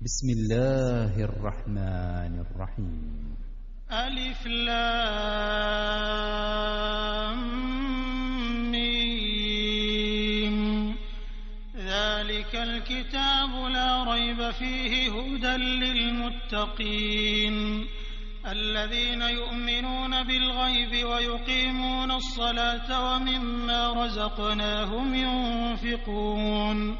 بسم الله الرحمن الرحيم. ألف لام ميم. ذلك الكتاب لا ريب فيه هدى للمتقين الذين يؤمنون بالغيب ويقيمون الصلاة ومما رزقناهم ينفقون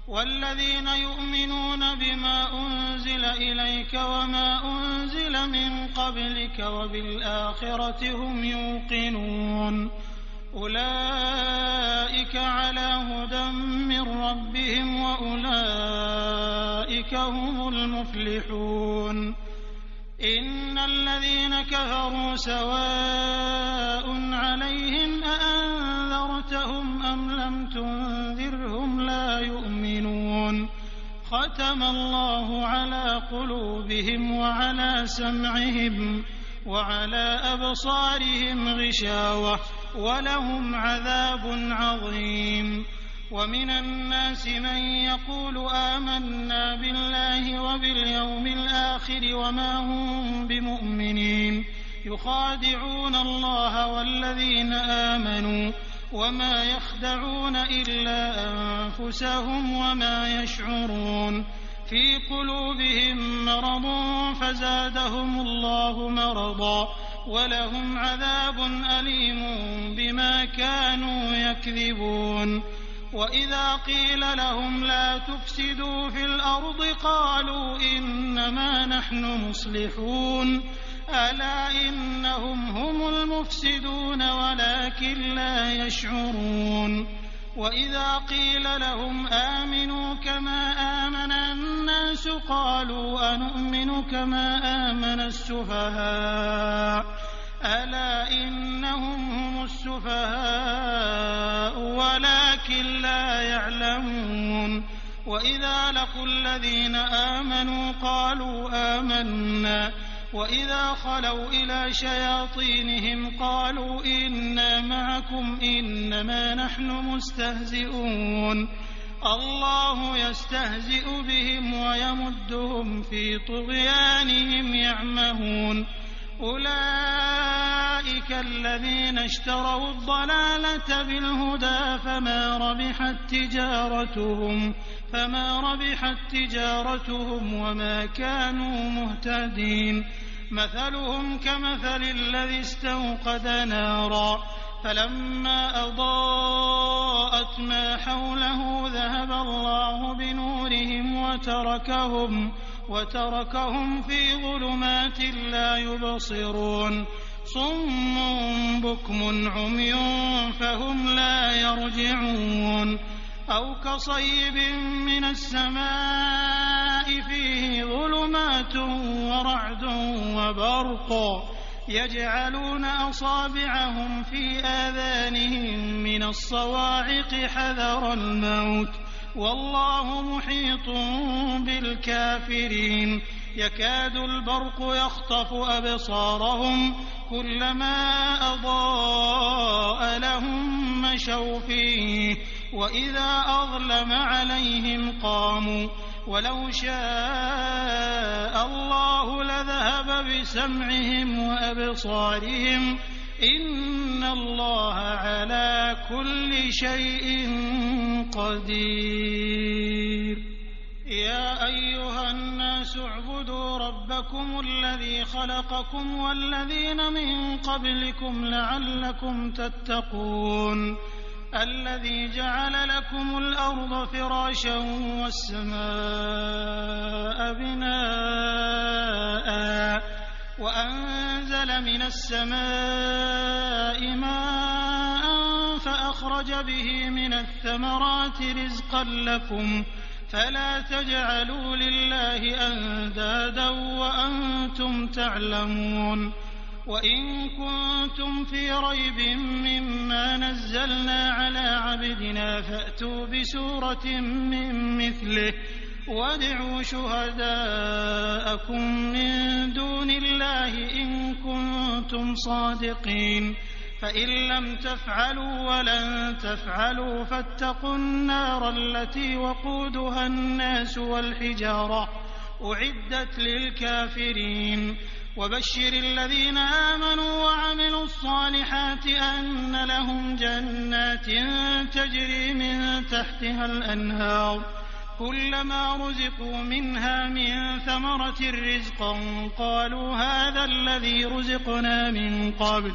والذين يؤمنون بما أنزل إليك وما أنزل من قبلك وبالآخرة هم يوقنون أولئك على هدى من ربهم وأولئك هم المفلحون. إن الذين كفروا سواء عليهم أأنذرتهم أم لم تنذرهم لا يؤمنون. ختم الله على قلوبهم وعلى سمعهم وعلى أبصارهم غشاوة ولهم عذاب عظيم. ومن الناس من يقول آمنا بالله وباليوم الآخر وما هم بمؤمنين يخادعون الله والذين آمنوا وما يخدعون إلا أنفسهم وما يشعرون. في قلوبهم مرض فزادهم الله مرضا ولهم عذاب أليم بما كانوا يكذبون. وإذا قيل لهم لا تفسدوا في الأرض قالوا إنما نحن مصلحون ألا إنهم هم المفسدون ولكن لا يشعرون. وإذا قيل لهم آمنوا كما آمن الناس قالوا أنؤمن كما آمن السفهاء ألا إنهم هم السفهاء ولكن لا يعلمون. وإذا لقوا الذين آمنوا قالوا آمنا وإذا خلوا إلى شياطينهم قالوا إنا معكم إنما نحن مستهزئون. الله يستهزئ بهم ويمدهم في طغيانهم يعمهون. أولئك الذين اشتروا الضلالة بالهدى فما ربحت تجارتهم وما كانوا مهتدين. مثلهم كمثل الذي استوقد نارا فلما أضاءت ما حوله ذهب الله بنورهم وتركهم في ظلمات لا يبصرون. صم بكم عمي فهم لا يرجعون. أو كصيب من السماء فيه ظلمات ورعد وبرق يجعلون أصابعهم في آذانهم من الصواعق حذر الموت والله محيط بالكافرين. يكاد البرق يخطف أبصارهم كلما أضاء لهم مشوا فيه وإذا أظلم عليهم قاموا ولو شاء الله لذهب بسمعهم وأبصارهم إن الله على كل شيء قدير. يا أيها الناس اعبدوا ربكم الذي خلقكم والذين من قبلكم لعلكم تتقون. الذي جعل لكم الأرض فراشا والسماء بناء وأنزل من السماء ماء فأخرج به من الثمرات رزقا لكم فلا تجعلوا لله أندادا وأنتم تعلمون. وإن كنتم في ريب مما نزلنا على عبدنا فأتوا بسورة من مثله وادعوا شهداءكم من دون الله إن كنتم صادقين. فإن لم تفعلوا ولن تفعلوا فاتقوا النار التي وقودها الناس والحجارة أعدت للكافرين وبشر الذين آمنوا وعملوا الصالحات أن لهم جنات تجري من تحتها الأنهار كلما رزقوا منها من ثمرة رزقا قالوا هذا الذي رزقنا من قبل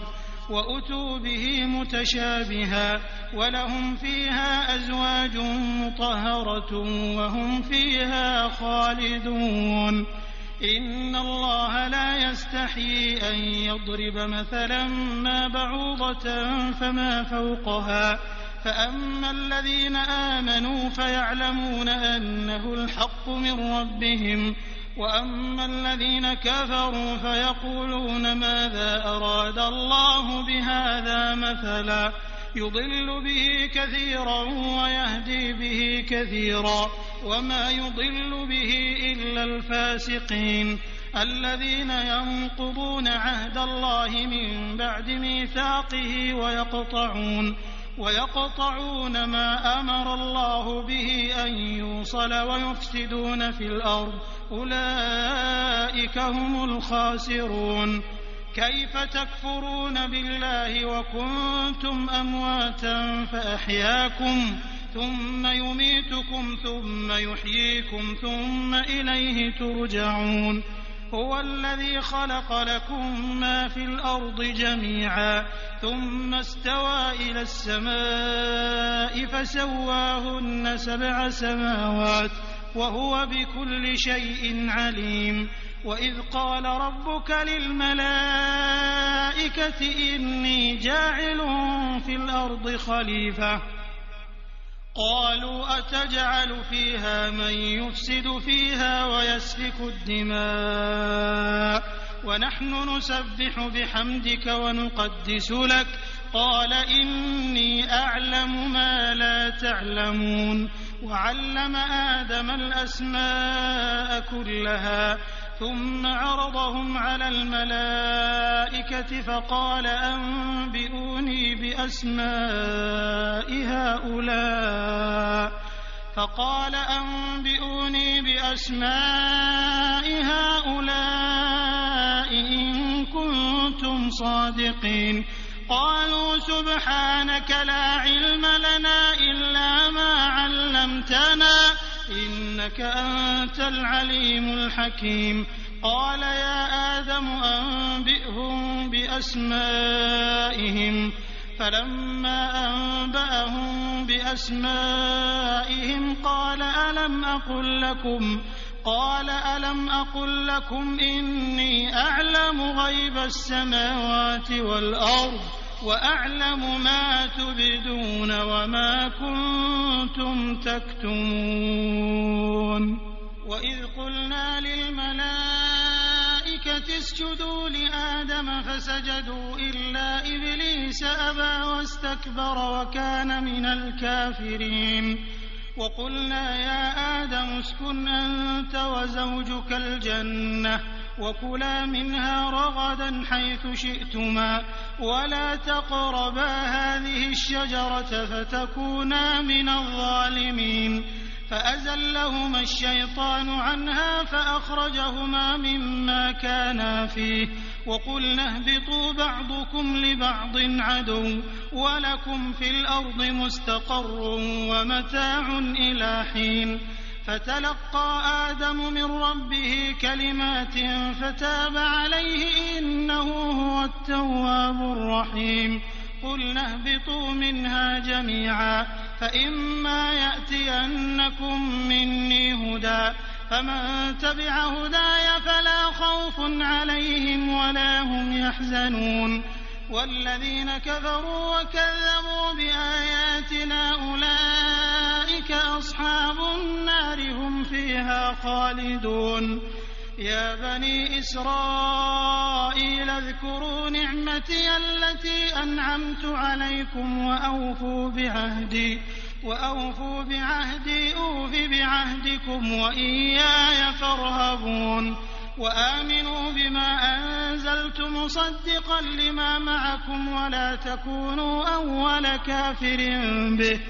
وأتوا به متشابها ولهم فيها أزواج مطهرة وهم فيها خالدون إن الله لا يستحيي أن يضرب مثلا ما بعوضة فما فوقها فأما الذين آمنوا فيعلمون أنه الحق من ربهم وأما الذين كفروا فيقولون ماذا أراد الله بهذا مثلا يضل به كثيرا ويهدي به كثيرا وما يضل به إلا الفاسقين الذين ينقضون عهد الله من بعد ميثاقه ويقطعون ما أمر الله به أن يوصل ويفسدون في الأرض أولئك هم الخاسرون كيف تكفرون بالله وكنتم أمواتا فأحياكم ثم يميتكم ثم يحييكم ثم إليه ترجعون هو الذي خلق لكم ما في الأرض جميعا ثم استوى إلى السماء فسواهن 7 سماوات وهو بكل شيء عليم وإذ قال ربك للملائكة إني جاعل في الأرض خليفة قالوا أتجعل فيها من يفسد فيها ويسفك الدماء ونحن نسبح بحمدك ونقدس لك قال إني أعلم ما لا تعلمون وعلم آدم الأسماء كلها ثم عرضهم على الملائكة فقال أنبئوني بأسماء هؤلاء إن كنتم صادقين قالوا سبحانك لا علم لنا إلا ما علمتنا إنك أنت العليم الحكيم قال يا آدم أنبئهم بأسمائهم فلما أنبأهم بأسمائهم قال ألم أقل لكم إني أعلم غيب السماوات والأرض وأعلم ما تبدون وما كنتم تكتمون وإذ قلنا للملائكة اسجدوا لآدم فسجدوا إلا إبليس أبى واستكبر وكان من الكافرين وقلنا يا آدم اسكن أنت وزوجك الجنة وكلا منها رغدا حيث شئتما ولا تقربا هذه الشجرة فتكونا من الظالمين فأزلهما الشيطان عنها فأخرجهما مما كانا فيه وقلنا اهبطوا بعضكم لبعض عدو ولكم في الأرض مستقر ومتاع إلى حين فتلقى آدم من ربه كلمات فتاب عليه إنه هو التواب الرحيم قلنا اهبطوا منها جميعا فإما يأتينكم مني هدى فمن تبع هداي فلا خوف عليهم ولا هم يحزنون والذين كفروا وكذبوا بآياتنا أولئك أصحاب النار هم فيها خالدون يا بني إسرائيل اذكروا نعمتي التي أنعمت عليكم وأوفوا بعهدي أوف بعهدكم وإياي فارهبون وآمنوا بما أنزلت مصدقا لما معكم ولا تكونوا أول كافر به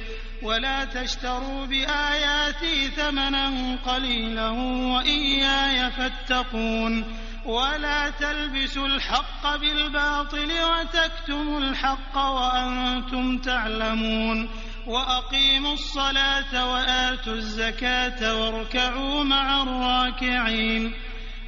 ولا تشتروا بآياتي ثمنا قليلا وإياي فاتقون ولا تلبسوا الحق بالباطل وتكتموا الحق وأنتم تعلمون وأقيموا الصلاة وآتوا الزكاة واركعوا مع الراكعين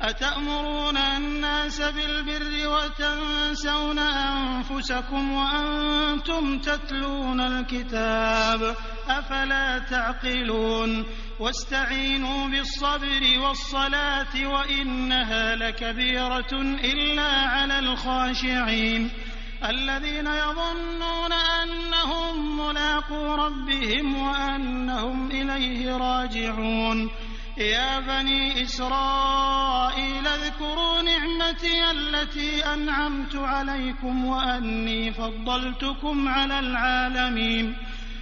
أتأمرون الناس بالبر وتنسون أنفسكم وأنتم تتلون الكتاب أفلا تعقلون واستعينوا بالصبر والصلاة وإنها لكبيرة إلا على الخاشعين الذين يظنون أنهم ملاقو ربهم وأنهم إليه راجعون يا بني إسرائيل اذكروا نعمتي التي أنعمت عليكم وأني فضلتكم على العالمين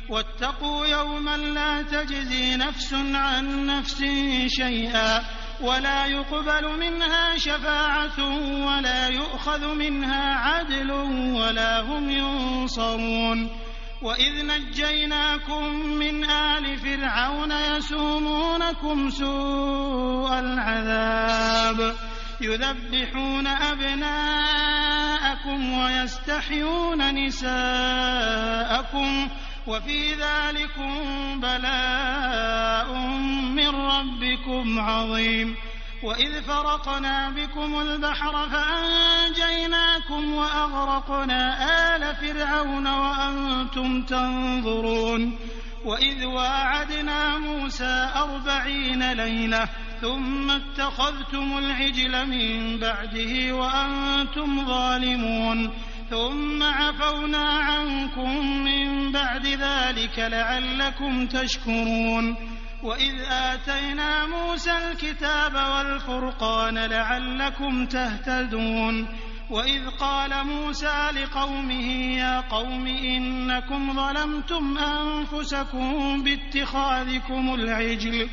واتقوا يوما لا تجزي نفس عن نفس شيئا ولا يقبل منها شفاعة ولا يؤخذ منها عدل ولا هم ينصرون وإذ نجيناكم من آل فرعون يسومونكم سوء العذاب يذبحون أبناءكم ويستحيون نساءكم وفي ذلكم بلاء من ربكم عظيم وإذ فرقنا بكم البحر فأنجيناكم وأغرقنا آل فرعون وأنتم تنظرون وإذ واعدنا موسى 40 ليلة ثم اتخذتم العجل من بعده وأنتم ظالمون ثم عفونا عنكم من بعد ذلك لعلكم تشكرون وإذ آتينا موسى الكتاب والفرقان لعلكم تهتدون وإذ قال موسى لقومه يا قوم إنكم ظلمتم أنفسكم باتخاذكم العجل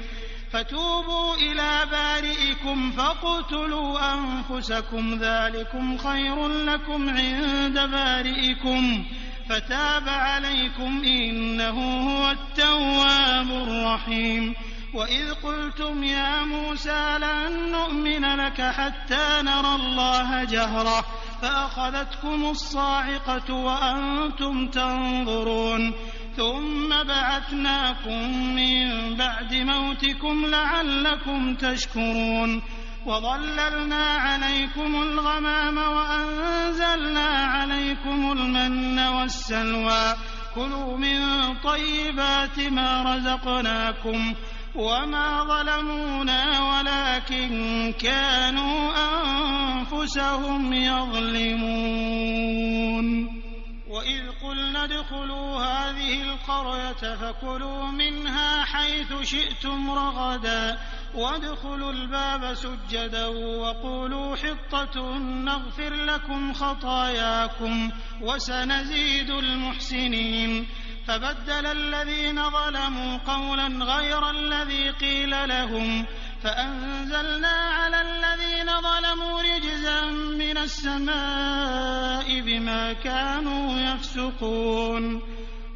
فتوبوا إلى بارئكم فاقتلوا أنفسكم ذلكم خير لكم عند بارئكم فتاب عليكم إنه هو التواب الرحيم وإذ قلتم يا موسى لن نؤمن لك حتى نرى الله جهرة فأخذتكم الصاعقة وأنتم تنظرون ثم بعثناكم من بعد موتكم لعلكم تشكرون وظللنا عليكم الغمام وأنزلنا عليكم المن والسلوى كلوا من طيبات ما رزقناكم وما ظلمونا ولكن كانوا أنفسهم يظلمون وإذ قلنا ادخلوا هذه القرية فكلوا منها حيث شئتم رغدا وادخلوا الباب سجدا وقولوا حطة نغفر لكم خطاياكم وسنزيد المحسنين فبدل الذين ظلموا قولا غير الذي قيل لهم فأنزلنا على الذين ظلموا رجزا من السماء بما كانوا يفسقون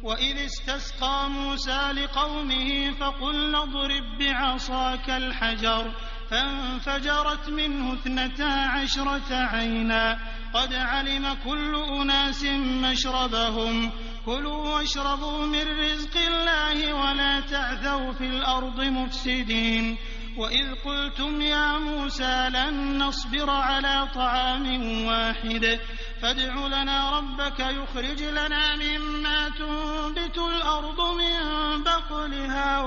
وإذ استسقى موسى لقومه فقلنا اضرب بعصاك الحجر فانفجرت منه 12 عينا قد علم كل أناس مشربهم كلوا واشربوا من رزق الله ولا تعثوا في الأرض مفسدين وإذ قلتم يا موسى لن نصبر على طعام واحد فادع لنا ربك يخرج لنا مما تنبت الأرض من بقلها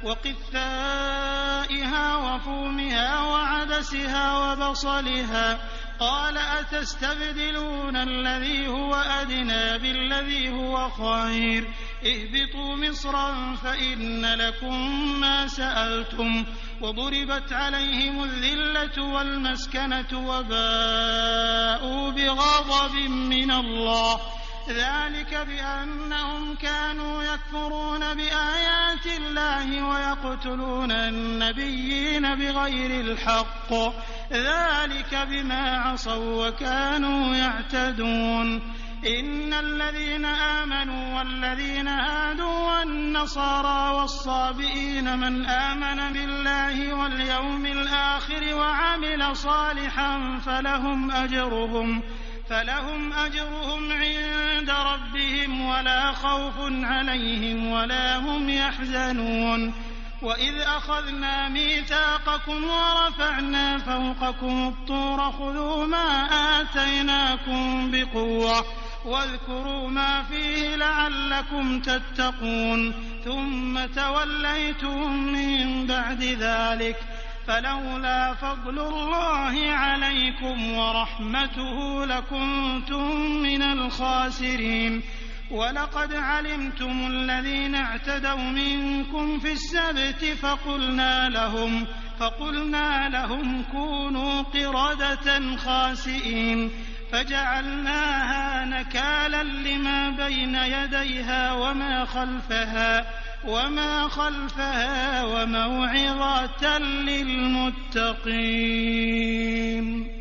وقثائها وفومها وعدسها وبصلها قال أتستبدلون الذي هو أدنى بالذي هو خير اهبطوا مصرا فإن لكم ما سألتم وضربت عليهم الذلة والمسكنة وباءوا بغضب من الله ذلك بأنهم كانوا يكفرون بآيات الله ويقتلون النبيين بغير الحق ذلك بما عصوا وكانوا يعتدون إن الذين آمنوا والذين هادوا والنصارى والصابئين من آمن بالله واليوم الآخر وعمل صالحا فلهم أجرهم عند ربهم ولا خوف عليهم ولا هم يحزنون. وإذ أخذنا ميثاقكم ورفعنا فوقكم الطور خذوا ما آتيناكم بقوة واذكروا ما فيه لعلكم تتقون ثم توليتم من بعد ذلك فلولا فضل الله عليكم ورحمته لكنتم من الخاسرين. ولقد علمتم الذين اعتدوا منكم في السبت فقلنا لهم كونوا قردة خاسئين فجعلناها نكالا لما بين يديها وما خلفها وموعظة للمتقين.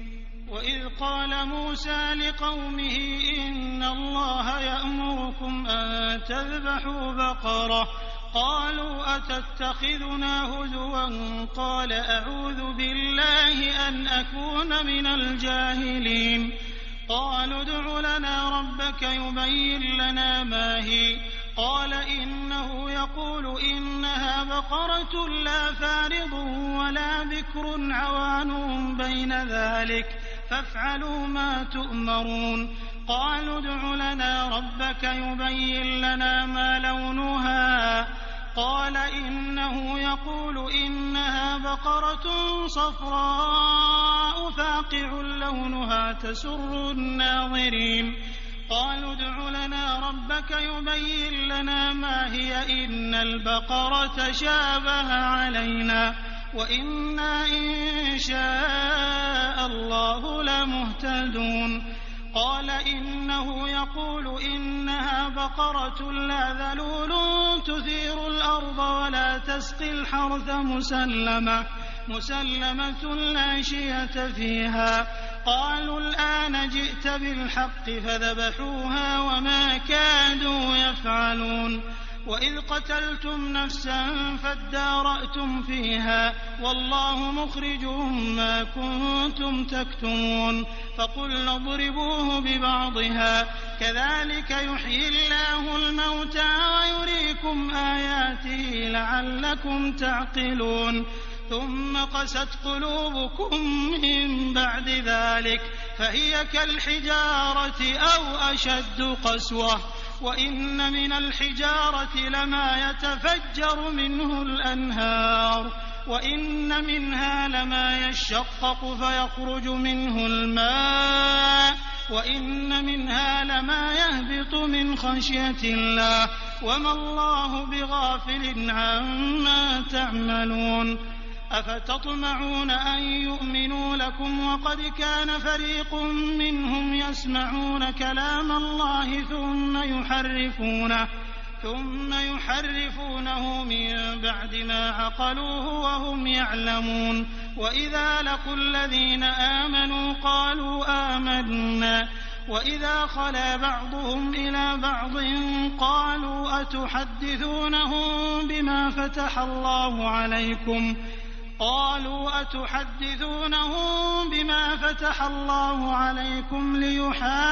وإذ قال موسى لقومه إن الله يأمركم أن تذبحوا بقرة قالوا أتتخذنا هزوا قال أعوذ بالله أن أكون من الجاهلين. قالوا ادع لنا ربك يبين لنا ما هي قال إنه يقول إنها بقرة لا فارض ولا بكر عوان بين ذلك فافعلوا ما تؤمرون. قالوا ادع لنا ربك يبين لنا ما لونها قال إنه يقول إنها بقرة صفراء فاقع لونها تسر الناظرين. قالوا ادع لنا ربك يبين لنا ما هي إن البقرة شابه علينا وإنا إن شاء الله لمهتدون. قال إنه يقول إنها بقرة لا ذلول تثير الأرض ولا تسقي الحرث مسلمة لا شية فيها. قالوا الآن جئت بالحق فذبحوها وما كادوا يفعلون. وإذ قتلتم نفسا فادارأتم فيها والله مخرج ما كنتم تكتمون. فقلنا اضربوه ببعضها كذلك يحيي الله الموتى ويريكم آياته لعلكم تعقلون. ثم قست قلوبكم من بعد ذلك فهي كالحجارة أو أشد قسوة وإن من الحجارة لما يتفجر منه الأنهار وإن منها لما يشقق فيخرج منه الماء وإن منها لما يهبط من خشية الله وما الله بغافل عما تعملون. أفتطمعون أن يؤمنوا لكم وقد كان فريق منهم يسمعون كلام الله ثم يحرفونه من بعد ما عقلوه وهم يعلمون. وإذا لقوا الذين آمنوا قالوا آمنا وإذا خلا بعضهم إلى بعض قالوا أتحدثونهم بما فتح الله عليكم ليحاجوكم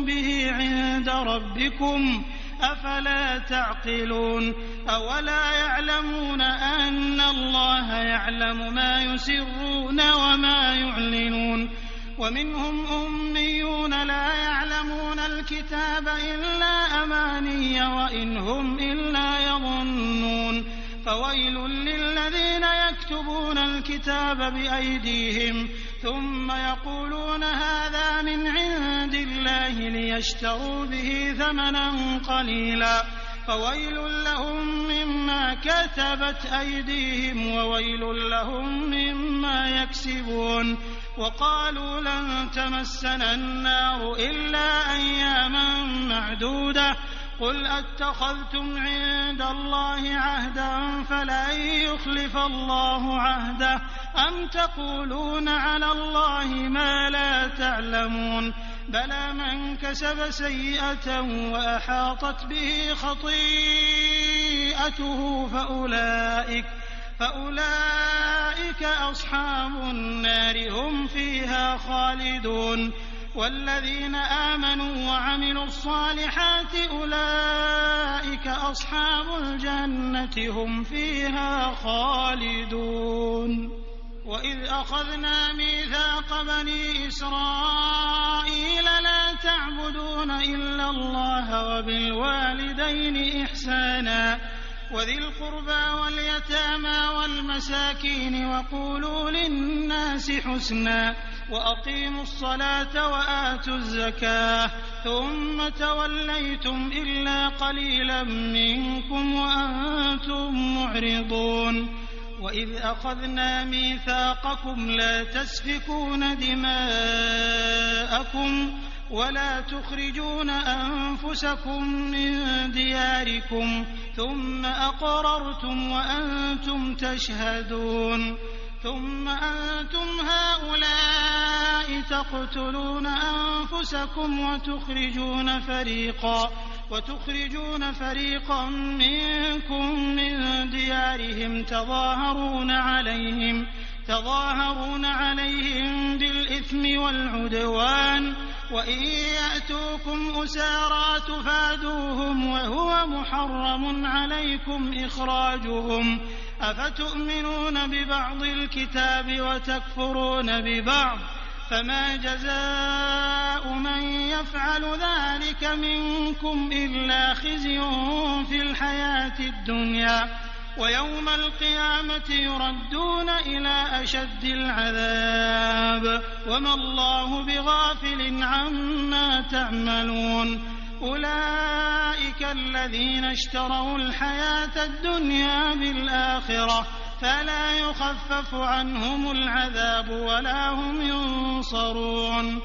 به عند ربكم أفلا تعقلون. أولا يعلمون أن الله يعلم ما يسرون وما يعلنون. ومنهم أميون لا يعلمون الكتاب إلا أماني وإن هم إلا يظنون. فويل للذين يكتبون الكتاب بأيديهم ثم يقولون هذا من عند الله ليشتروا به ثمنا قليلا فويل لهم مما كتبت أيديهم وويل لهم مما يكسبون. وقالوا لن تمسنا النار إلا أياما معدودة قل أتخذتم عند الله عهدا فلن يخلف الله عهده أم تقولون على الله ما لا تعلمون بلى من كسب سيئة وأحاطت به خطيئته فأولئك أصحاب النار هم فيها خالدون والذين آمنوا وعملوا الصالحات أولئك أصحاب الجنة هم فيها خالدون وإذ أخذنا ميثاق بني إسرائيل لا تعبدون إلا الله وبالوالدين إحسانا وذي القربى واليتامى والمساكين وقولوا للناس حسنا وأقيموا الصلاة وآتوا الزكاة ثم توليتم إلا قليلا منكم وأنتم معرضون وإذ أخذنا ميثاقكم لا تسفكون دماءكم ولا تخرجون أنفسكم من دياركم ثم أقررتم وأنتم تشهدون ثم أنتم هؤلاء تقتلون أنفسكم وتخرجون فريقا منكم من ديارهم تظاهرون عليهم بالإثم والعدوان وإن يأتوكم أسارى تفادوهم وهو محرم عليكم إخراجهم أفتؤمنون ببعض الكتاب وتكفرون ببعض فما جزاء من يفعل ذلك منكم إلا خزي في الحياة الدنيا ويوم القيامة يردون إلى أشد العذاب وما الله بغافل عما تعملون أولئك الذين اشتروا الحياة الدنيا بالآخرة فلا يخفف عنهم العذاب ولا هم ينصرون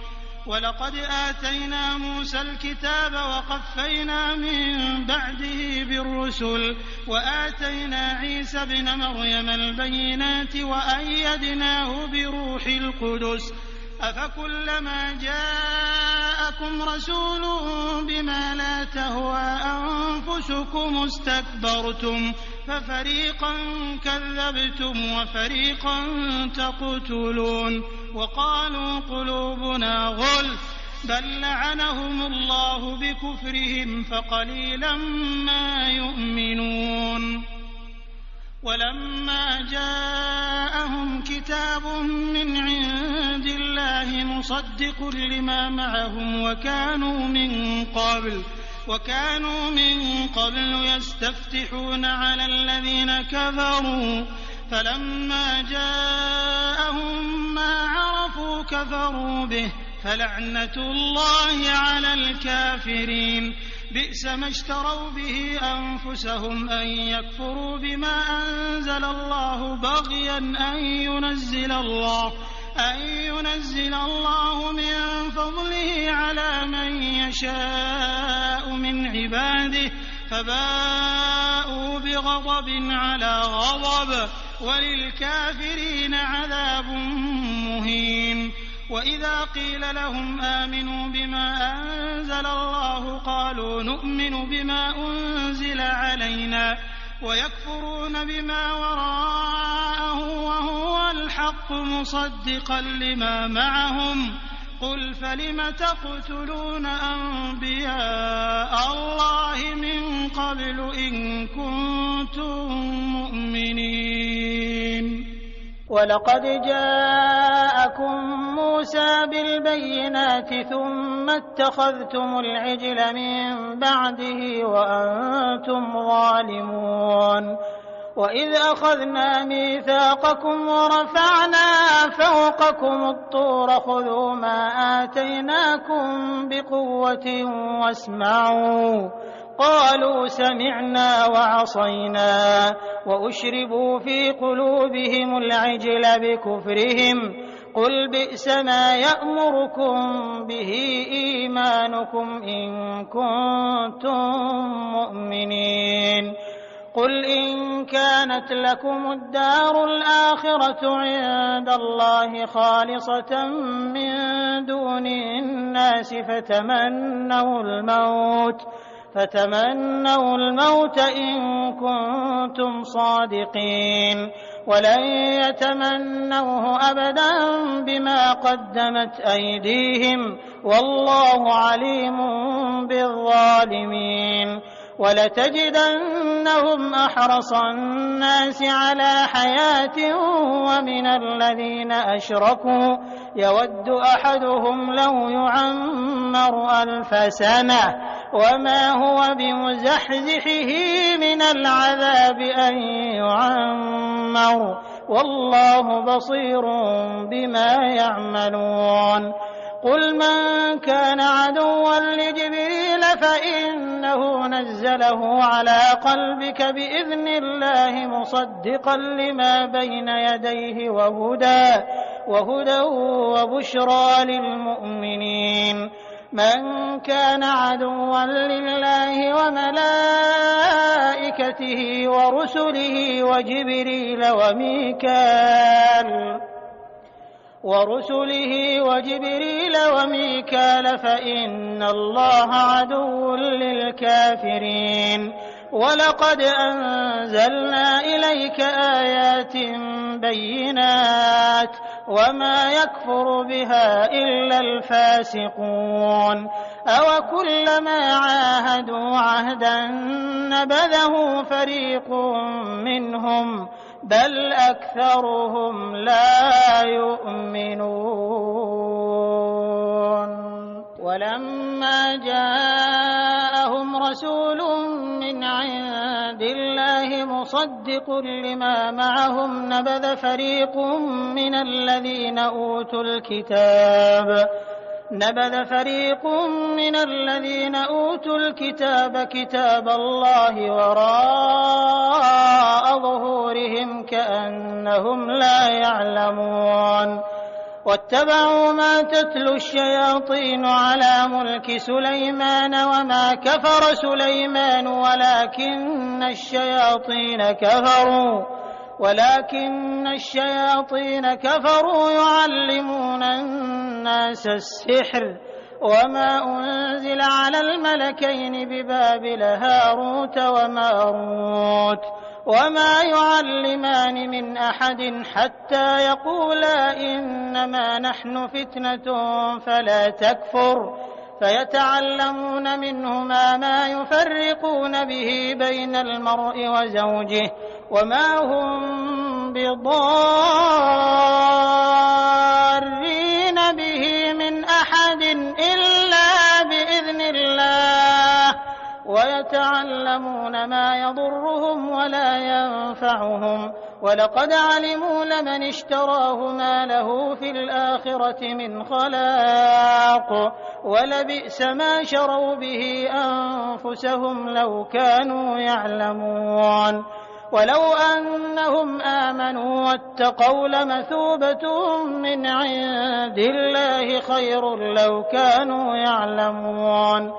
ولقد آتينا موسى الكتاب وقفينا من بعده بالرسل وآتينا عيسى ابن مريم البينات وأيدناه بروح القدس أفكلما جاءكم رسول بما لا تهوى أنفسكم استكبرتم ففريقا كذبتم وفريقا تقتلون وقالوا قلوبنا غلف بل لعنهم الله بكفرهم فقليلا ما يؤمنون ولما جاءهم كتاب من عند الله مصدق لما معهم وكانوا من قبل يستفتحون على الذين كفروا فلما جاءهم ما عرفوا كفروا به فلعنة الله على الكافرين بئس ما اشتروا به أنفسهم أن يكفروا بما أنزل الله بغيا أن ينزل الله من فضله على من يشاء من عباده فباءوا بغضب على غضب وللكافرين عذاب مهين وإذا قيل لهم آمنوا بما أنزل الله قالوا نؤمن بما أنزل علينا ويكفرون بما وراءه وهو الحق مصدقا لما معهم قل فلم تقتلون أنبياء الله من قبل إن كنتم مؤمنين ولقد جاءكم موسى بالبينات ثم اتخذتم العجل من بعده وأنتم ظالمون وإذ أخذنا ميثاقكم ورفعنا فوقكم الطور خذوا ما آتيناكم بقوة واسمعوا قالوا سمعنا وعصينا وأشربوا في قلوبهم العجل بكفرهم قل بئس ما يأمركم به إيمانكم إن كنتم مؤمنين قل إن كانت لكم الدار الآخرة عند الله خالصة من دون الناس فتمنوا الموت إن كنتم صادقين ولن يتمنوه أبدا بما قدمت أيديهم والله عليم بالظالمين ولتجدنهم أحرص الناس على حياة ومن الذين أشركوا يود أحدهم لو يعمر 1000 سنة وما هو بمزحزحه من العذاب أن يعمر والله بصير بما يعملون قل من كان عدوا لجبريل فإنه نزله على قلبك بإذن الله مصدقا لما بين يديه وهدى وبشرى للمؤمنين من كان عدوا لله وملائكته ورسله وجبريل وميكال فإن الله عدو للكافرين ولقد أنزلنا إليك آيات بينات وما يكفر بها إلا الفاسقون أوكلما عاهدوا عهدا نبذه فريق منهم بل أكثرهم لا يؤمنون ولما جاءهم رسول من عند الله مصدق لما معهم نبذ فريق من الذين أوتوا الكتاب كتاب الله وراء ظهورهم كأنهم لا يعلمون واتبعوا ما تتلو الشياطين على ملك سليمان وما كفر سليمان ولكن الشياطين كفروا يعلمون الناس السحر وما أنزل على الملكين ببابل هاروت وماروت وما يعلمان من أحد حتى يقولا إنما نحن فتنة فلا تكفر فيتعلمون منهما ما يفرقون به بين المرء وزوجه وما هم بضارين به من أحد إلا بإذن الله ويتعلمون ما يضرهم ولا ينفعهم ولقد علموا لمن اشتراه ما له في الآخرة من خلاق ولبئس ما شروا به أنفسهم لو كانوا يعلمون ولو أنهم آمنوا واتقوا لمثوبة من عند الله خير لو كانوا يعلمون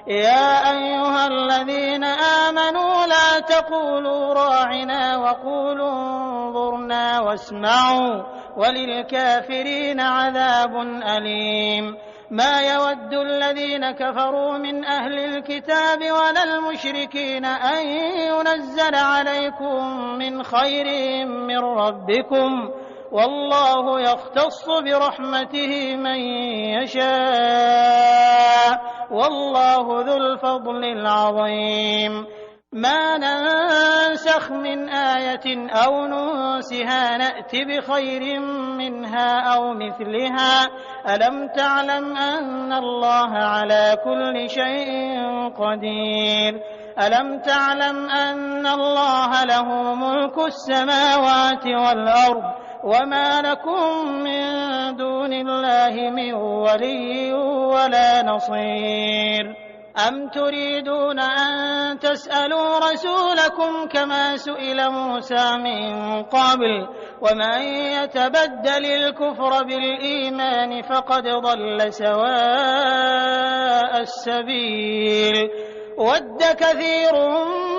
يا أيها الذين آمنوا لا تقولوا راعنا وقولوا انظرنا واسمعوا وللكافرين عذاب أليم ما يود الذين كفروا من أهل الكتاب ولا المشركين أن ينزل عليكم من خير من ربكم والله يختص برحمته من يشاء والله ذو الفضل العظيم ما ننسخ من آية أو ننسها نأت بخير منها أو مثلها ألم تعلم أن الله على كل شيء قدير ألم تعلم أن الله له ملك السماوات والأرض وما لكم من دون الله من ولي ولا نصير أم تريدون أن تسألوا رسولكم كما سئل موسى من قبل ومن يتبدل الكفر بالإيمان فقد ضل سواء السبيل وَدَّ كَثِيرٌ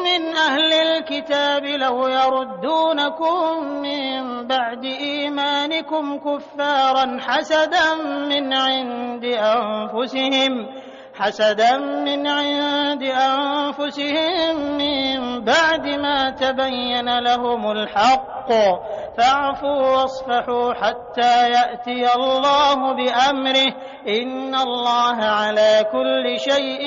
مِّنْ أَهْلِ الْكِتَابِ لَوْ يَرُدُّونَكُم مِّن بَعْدِ إِيمَانِكُمْ كُفَّارًا حَسَدًا مِّنْ عِندِ أَنفُسِهِم مِّن بَعْدِ مَا تَبَيَّنَ لَهُمُ الْحَقُّ ۖ فَاعْفُوا وَاصْفَحُوا حَتَّىٰ يَأْتِيَ اللَّهُ بِأَمْرِهِ ۗ إِنَّ اللَّهَ عَلَىٰ كُلِّ شَيْءٍ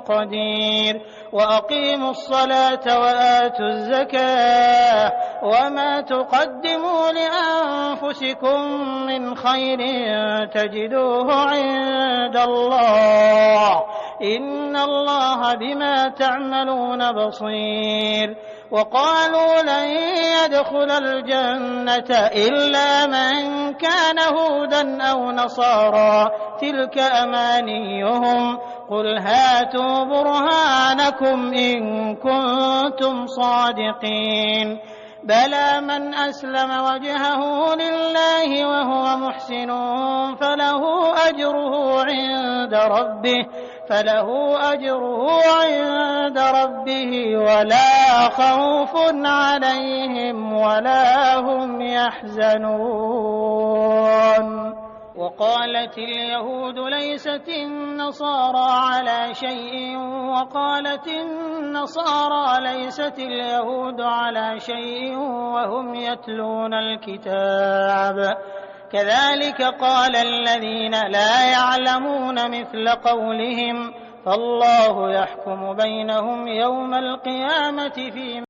قَدِيرٌ وَأَقِيمُوا الصَّلَاةَ وَآتُوا الزَّكَاةَ وَمَا تُقَدِّمُوا لِأَنفُسِكُم مِّنْ خَيْرٍ تَجِدُوهُ عِندَ اللَّهِ ۗ إِنَّ اللَّهَ بِمَا تَعْمَلُونَ بَصِيرٌ وَقَالُوا لَن يَدْخُلَ الْجَنَّةَ إِلَّا مَن كَانَ هُودًا أَوْ نَصَارَىٰ ۗ تِلْكَ أَمَانِيُّهُمْ ۖ قُلْ هَاتُوا بُرْهَانَكُمْ إِن كُنتُمْ صَادِقِينَ بَلَىٰ مَنْ أَسْلَمَ وَجْهَهُ لِلَّهِ وَهُوَ مُحْسِنٌ فَلَهُ أَجْرُهُ عِندَ رَبِّهِ وَلَا خَوْفٌ عَلَيْهِمْ وَلَا هُمْ يَحْزَنُونَ وَقَالَتِ الْيَهُودُ لَيْسَتِ النَّصَارَىٰ عَلَىٰ شَيْءٍ وَقَالَتِ النَّصَارَىٰ لَيْسَتِ الْيَهُودُ عَلَىٰ شَيْءٍ وَهُمْ يَتْلُونَ الْكِتَابَ ۗ كَذَٰلِكَ قَالَ الَّذِينَ لَا يَعْلَمُونَ مِثْلَ قَوْلِهِمْ ۚ فَاللَّهُ يَحْكُمُ بَيْنَهُمْ يَوْمَ الْقِيَامَةِ فِيمَا